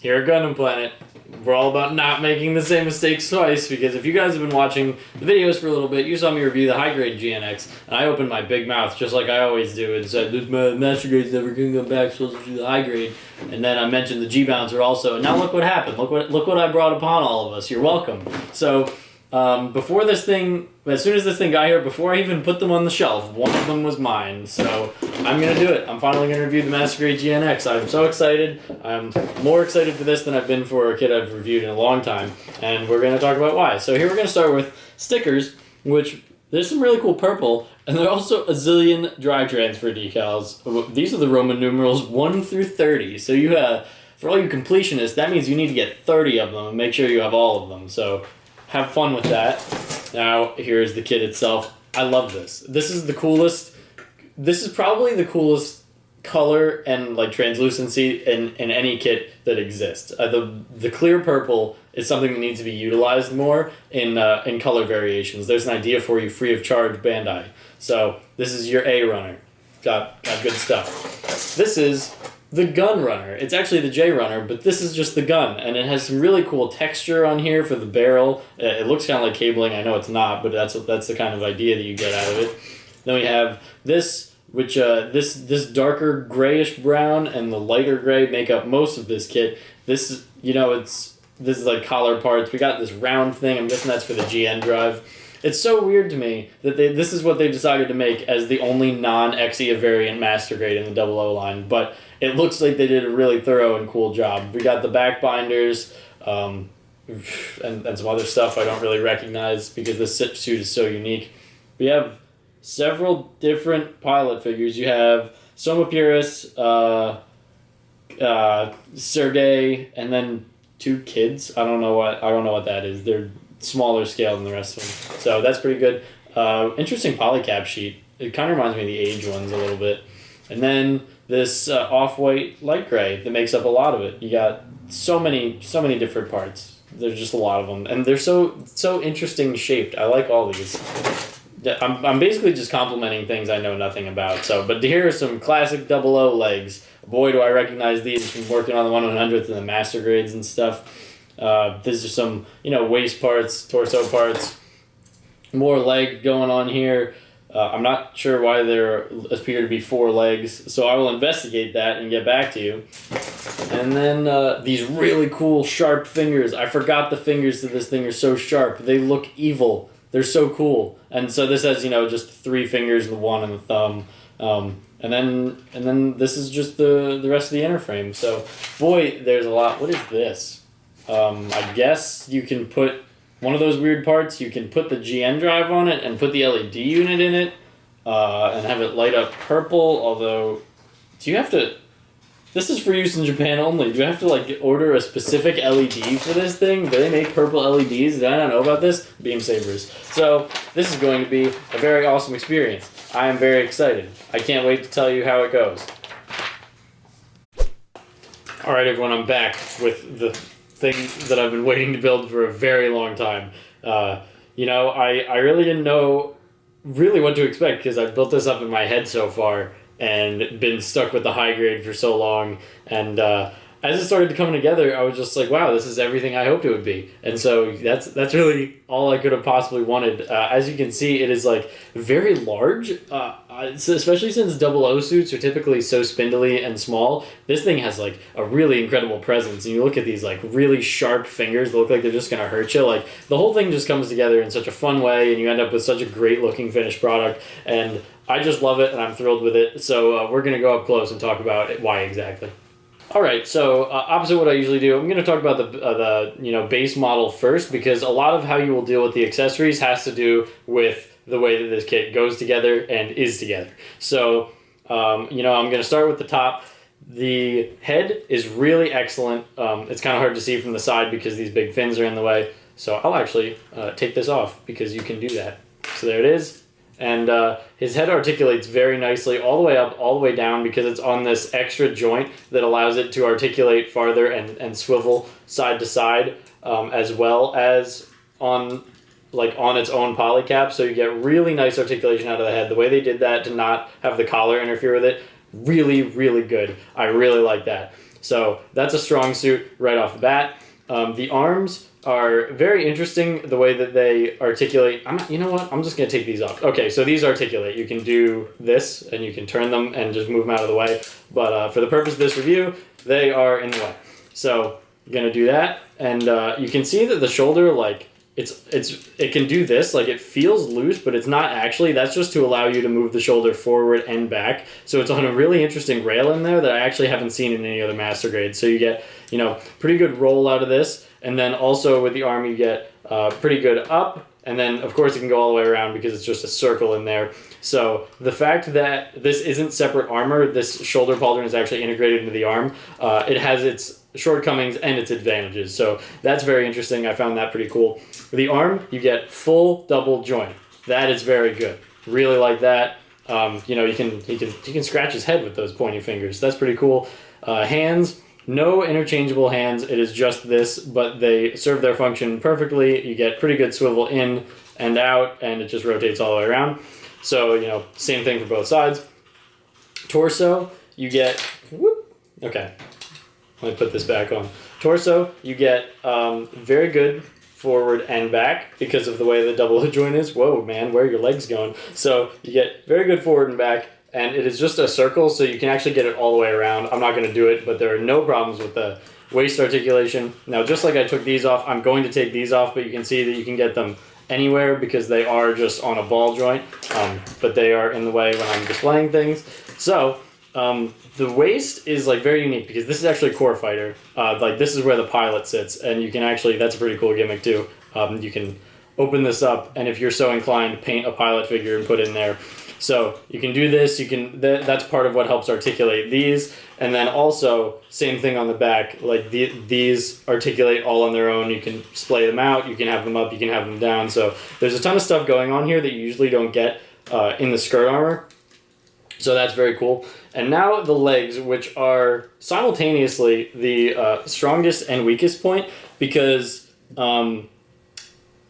here at Gundam Planet, we're all about not making the same mistakes twice, because if you guys have been watching the videos for a little bit, you saw me review the high-grade GNX, and I opened my big mouth, just like I always do, and said, this Master Grade's never going to come back, so let's do the high-grade. And then I mentioned the G-Bouncer also, and now look what happened. Look what I brought upon all of us. You're welcome. So, before this thing, as soon as this thing got here, before I even put them on the shelf, one of them was mine. So I'm going to do it. I'm finally going to review the Master Grade GNX. I'm so excited. I'm more excited for this than I've been for a kit I've reviewed in a long time. And we're going to talk about why. So here we're going to start with stickers, which there's some really cool purple. And there are also a zillion dry transfer decals. These are the Roman numerals 1 through 30. So you have, for all you completionists, that means you need to get 30 of them and make sure you have all of them. So have fun with that. Now, here's the kit itself. I love this. This is the coolest. This is probably the coolest color and like translucency in any kit that exists. The clear purple is something that needs to be utilized more in color variations. There's an idea for you free of charge, Bandai. So this is your A runner. Got good stuff. This is the gun runner. It's actually the J runner, but this is just the gun, and it has some really cool texture on here for the barrel. It looks kind of like cabling. I know it's not, but that's the kind of idea that you get out of it. Then we have this, which this darker grayish brown and the lighter gray make up most of this kit. This is this is like collar parts. We got this round thing. I'm guessing that's for the GN drive. It's so weird to me that this is what they decided to make as the only non-Exia variant Master Grade in the 00 line, but it looks like they did a really thorough and cool job. We got the back binders, and some other stuff I don't really recognize because this suit is so unique. We have several different pilot figures. You have Soma Purus, Sergei, and then 2 kids. I don't know what that is. They're smaller scale than the rest of them. So that's pretty good. Interesting polycap sheet. It kind of reminds me of the Age ones a little bit. And then this off-white light gray that makes up a lot of it. You got so many different parts. There's just a lot of them. And they're so interesting shaped. I like all these. I'm basically just complimenting things I know nothing about. But here are some classic 00 legs. Boy, do I recognize these from working on the 1/100th and the Master Grades and stuff. These are some, waist parts, torso parts, more leg going on here. I'm not sure why there appear to be 4 legs, so I will investigate that and get back to you. And then these really cool sharp fingers. I forgot the fingers to this thing are so sharp. They look evil. They're so cool. And so this has, just 3 fingers, the 1 and the thumb. And then this is just the rest of the inner frame. So, boy, there's a lot. What is this? I guess you can put one of those weird parts. You can put the GN drive on it and put the LED unit in it and have it light up purple. Although, do you have to... This is for use in Japan only. Do you have to order a specific LED for this thing? Do they make purple LEDs? Did I not know about this? Beam sabers. So this is going to be a very awesome experience. I am very excited. I can't wait to tell you how it goes. All right, everyone, I'm back with the thing that I've been waiting to build for a very long time. I really didn't know really what to expect because I've built this up in my head so far and been stuck with the high grade for so long. And as it started to come together, I was just like, wow, this is everything I hoped it would be. And so that's really all I could have possibly wanted. As you can see, it is very large, especially since 00 suits are typically so spindly and small. This thing has a really incredible presence. And you look at these really sharp fingers that look like they're just going to hurt you. The whole thing just comes together in such a fun way, and you end up with such a great looking finished product. And I just love it, and I'm thrilled with it. So we're going to go up close and talk about why exactly. All right, so opposite what I usually do, I'm going to talk about the base model first, because a lot of how you will deal with the accessories has to do with the way that this kit goes together and is together. So, I'm going to start with the top. The head is really excellent. It's kind of hard to see from the side because these big fins are in the way. So I'll actually take this off because you can do that. So there it is. And his head articulates very nicely all the way up, all the way down, because it's on this extra joint that allows it to articulate farther and swivel side to side, as well as on its own polycap. So you get really nice articulation out of the head. The way they did that to not have the collar interfere with it, really, really good. I really like that. So that's a strong suit right off the bat. The arms are very interesting, the way that they articulate. You know what? I'm just going to take these off. Okay, so these articulate. You can do this, and you can turn them and just move them out of the way. But for the purpose of this review, they are in the way. So I'm going to do that. And you can see that the shoulder, like, it can do this. Like, it feels loose, but it's not actually. That's just to allow you to move the shoulder forward and back. So it's on a really interesting rail in there that I actually haven't seen in any other master grade. So you get, pretty good roll out of this. And then also with the arm, you get pretty good up. And then, of course, it can go all the way around because it's just a circle in there. So the fact that this isn't separate armor, this shoulder pauldron is actually integrated into the arm. It has its shortcomings and its advantages. So that's very interesting. I found that pretty cool. For the arm, you get full double joint. That is very good. Really like that. He can scratch his head with those pointy fingers. That's pretty cool. Hands. No interchangeable hands. It is just this, but they serve their function perfectly. You get pretty good swivel in and out, and it just rotates all the way around. So, same thing for both sides. Torso, you get... Okay. Let me put this back on. Torso, you get very good forward and back because of the way the double joint is. Whoa, man, where are your legs going? So you get very good forward and back. And it is just a circle, so you can actually get it all the way around. I'm not going to do it, but there are no problems with the waist articulation. Now, just like I took these off, I'm going to take these off, but you can see that you can get them anywhere because they are just on a ball joint, but they are in the way when I'm displaying things. So, the waist is like very unique because this is actually Core Fighter. This is where the pilot sits, and you can actually, that's a pretty cool gimmick too. You can open this up, and if you're so inclined, paint a pilot figure and put in there. So you can do this, that's part of what helps articulate these, and then also, same thing on the back, like these articulate all on their own. You can splay them out, you can have them up, you can have them down, so there's a ton of stuff going on here that you usually don't get in the skirt armor, so that's very cool. And now the legs, which are simultaneously the strongest and weakest point, because...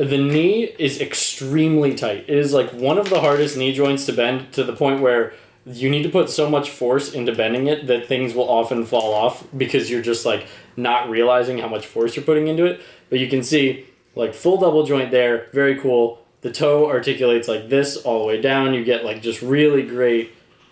the knee is extremely tight. It is like one of the hardest knee joints to bend, to the point where you need to put so much force into bending it that things will often fall off because you're just like not realizing how much force you're putting into it. But you can see like full double joint there, very cool. The toe articulates like this all the way down. You get like just really great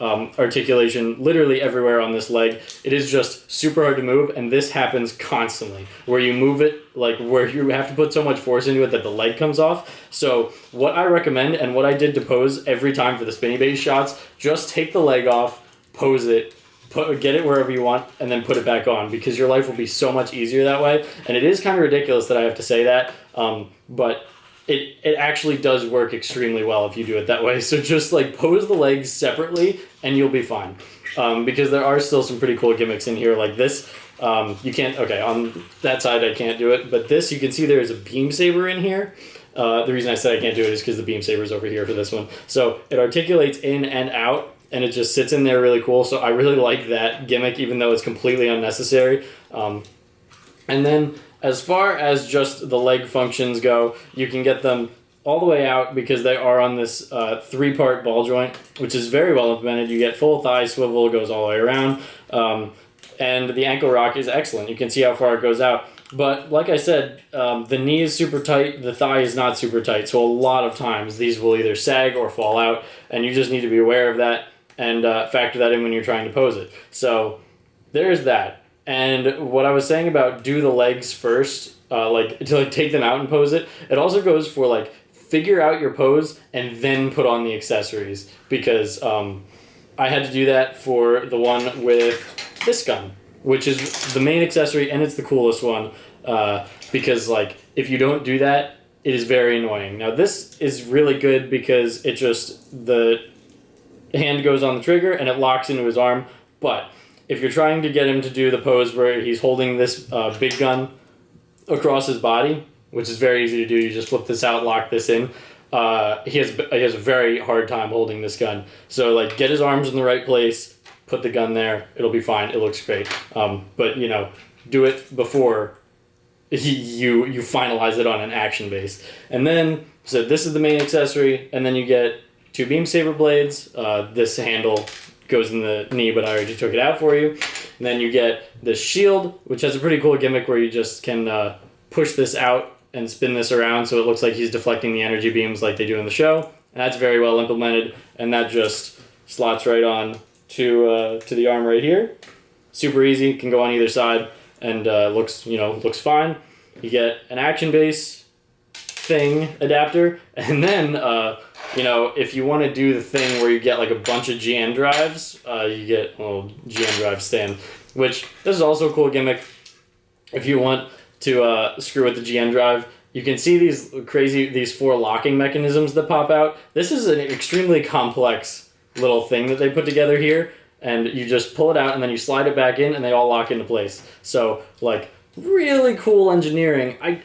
articulation literally everywhere on this leg. It is just super hard to move, and this happens constantly where you move it, like where you have to put so much force into it that the leg comes off. So what I recommend, and what I did to pose every time for the spinny base shots, just take the leg off, pose it, get it wherever you want, and then put it back on, because your life will be so much easier that way. And it is kind of ridiculous that I have to say that, but it actually does work extremely well if you do it that way. So just like pose the legs separately and you'll be fine. Because there are still some pretty cool gimmicks in here like this. You can't, okay, on that side I can't do it, but this, you can see there is a beam saber in here. The reason I said I can't do it is because the beam saber is over here for this one. So it articulates in and out, and it just sits in there really cool. So I really like that gimmick, even though it's completely unnecessary. And then as far as just the leg functions go, you can get them all the way out because they are on this three-part ball joint, which is very well implemented. You get full thigh swivel, goes all the way around, and the ankle rock is excellent. You can see how far it goes out. But like I said, the knee is super tight, the thigh is not super tight, so a lot of times these will either sag or fall out, and you just need to be aware of that and factor that in when you're trying to pose it. So there's that. And what I was saying about do the legs first, to take them out and pose it, it also goes for like figure out your pose and then put on the accessories, because I had to do that for the one with this gun, which is the main accessory and it's the coolest one, because like if you don't do that, it is very annoying. Now this is really good because it just, the hand goes on the trigger and it locks into his arm, but if you're trying to get him to do the pose where he's holding this big gun across his body, which is very easy to do, you just flip this out, lock this in, he has a very hard time holding this gun. So like get his arms in the right place, put the gun there, it'll be fine, it looks great. But you know, do it before you finalize it on an action base. And then, so this is the main accessory, and then you get two beam saber blades. This handle goes in the knee, but I already took it out for you. And then you get the shield, which has a pretty cool gimmick where you just can push this out and spin this around so it looks like he's deflecting the energy beams like they do in the show. And that's very well implemented, and that just slots right on to the arm right here. Super easy, can go on either side, and looks fine. You get an action base thing adapter, and then if you want to do the thing where you get like a bunch of GN drives, you get a little GN drive stand, which this is also a cool gimmick. If you want to screw with the GN drive, you can see these 4 locking mechanisms that pop out. This is an extremely complex little thing that they put together here, and you just pull it out and then you slide it back in and they all lock into place. So like really cool engineering. I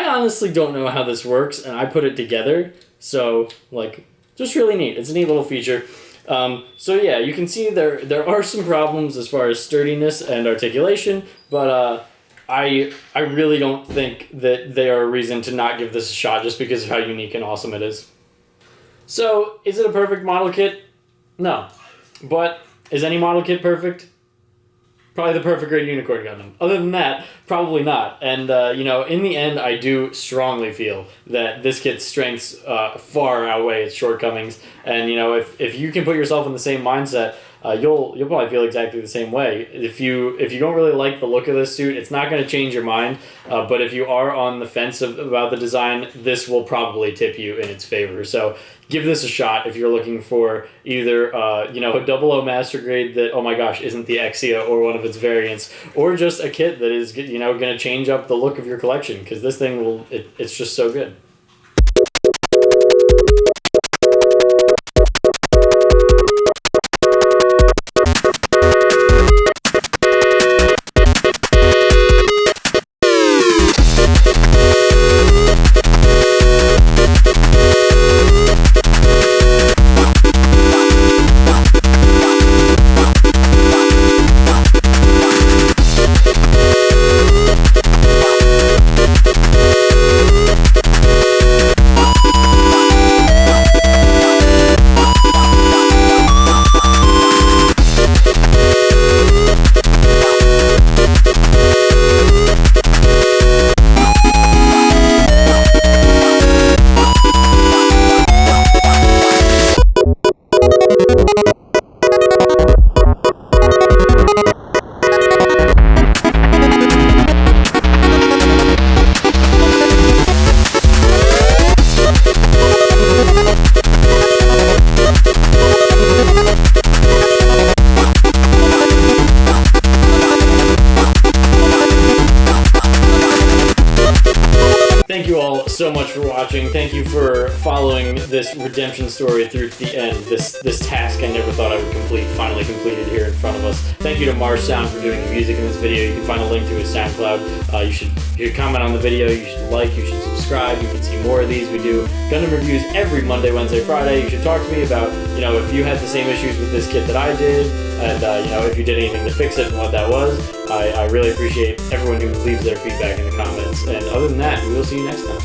honestly don't know how this works, and I put it together. So like just really neat. It's a neat little feature. So yeah, you can see there are some problems as far as sturdiness and articulation, but I really don't think that they are a reason to not give this a shot just because of how unique and awesome it is. So, is it a perfect model kit? No. But is any model kit perfect? Probably the perfect Great Unicorn Gundam. Other than that, probably not. And, in the end, I do strongly feel that this kit's strengths far outweigh its shortcomings. And, if you can put yourself in the same mindset, you'll probably feel exactly the same way. If you don't really like the look of this suit, it's not going to change your mind. But if you are on the fence about the design, this will probably tip you in its favor. So give this a shot if you're looking for either a 00 Master Grade that, oh my gosh, isn't the Exia or one of its variants, or just a kit that is going to change up the look of your collection, because this thing it's just so good. Thank you all so much for watching. Thank you for following this redemption story through to the end. This task I never thought I would complete, finally completed here in front of us. Thank you to Mars Sound for doing the music in this video. You can find a link to his SoundCloud. You should comment on the video, you should like, you should subscribe. You can see more of these. We do Gundam reviews every Monday, Wednesday, Friday. You should talk to me about, if you had the same issues with this kit that I did, and if you did anything to fix it and what that was. I really appreciate everyone who leaves their feedback in the comments. And other than that, we will see you next time.